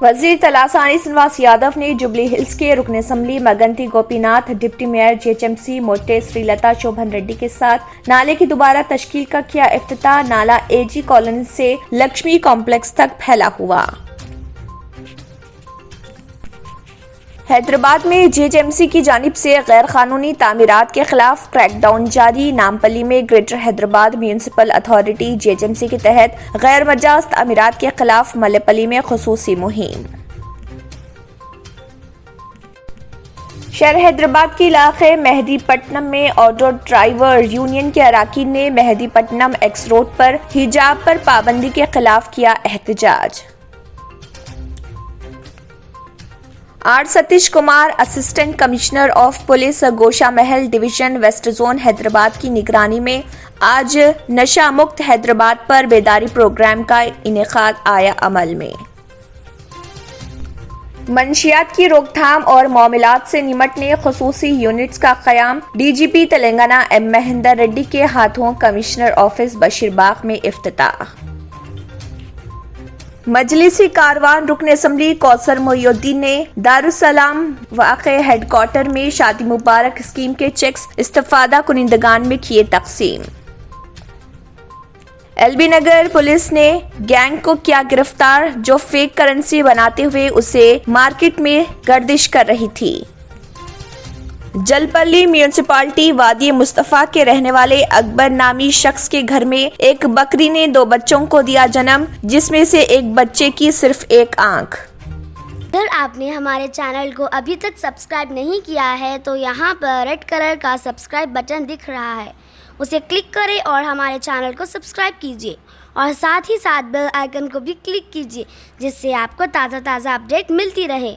वजीर तलासानी श्रीनिवास यादव ने जुबली हिल्स के रुकन assembly Maganti Gopinath, deputy mayor GHMC Mothe Srilatha शोभन रेड्डी के साथ नाले की दोबारा तश्कील का किया इफ्तिताह। नाला एजी कॉलोनी से लक्ष्मी कॉम्प्लेक्स तक फैला हुआ। हैदराबाद में जीएचएमसी की जानिब से गैर कानूनी तामीरात के खिलाफ क्रैकडाउन जारी। नामपल्ली में greater Hyderabad municipal authority GHMC के तहत गैर मजाज तामीरात के खिलाफ मल्लेपल्ली में खुसूसी मुहिम। शहर हैदराबाद के इलाके मेहदीपट्टनम में ऑटो ड्राइवर यूनियन के अराकीन ने मेहदीपट्टनम एक्स रोड पर हिजाब पर पाबंदी के खिलाफ किया एहतजाज। R Satish Kumar, assistant commissioner of police, Gosha Mahal division, west zone Hyderabad की निगरानी में आज नशा मुक्त हैदराबाद पर बेदारी प्रोग्राम का इनेकाद आया अमल में। मंशियात की रोकथाम और मामलात से निमटने खुसूसी यूनिट्स का क़याम। डीजीपी तेलंगाना एम महेंदर रेड्डी के हाथों कमिश्नर ऑफिस बशीरबाग में इफ्तिताह। मजलिसी कारवान रुकन असम्बली कौसर मोइनुद्दीन ने दारुसलाम वाक़े हेडक्वार्टर में शादी मुबारक स्कीम के चेक्स इस्तिफादा कुनिंदगान में किए तकसीम। एलबी नगर पुलिस ने गैंग को किया गिरफ्तार जो फेक करेंसी बनाते हुए उसे मार्केट में गर्दिश कर रही थी। जलपल्ली म्यूनिसिपालिटी वादी मुस्तफा के रहने वाले अकबर नामी शख्स के घर में एक बकरी ने 2 बच्चों को दिया जन्म, जिसमें से एक बच्चे की सिर्फ एक आंख। अगर आपने हमारे चैनल को अभी तक सब्सक्राइब नहीं किया है तो यहाँ पर रेड कलर का सब्सक्राइब बटन दिख रहा है, उसे क्लिक करें और हमारे चैनल को सब्सक्राइब कीजिए और साथ ही साथ बेल आइकन को भी क्लिक कीजिए, जिससे आपको ताज़ा अपडेट मिलती रहे।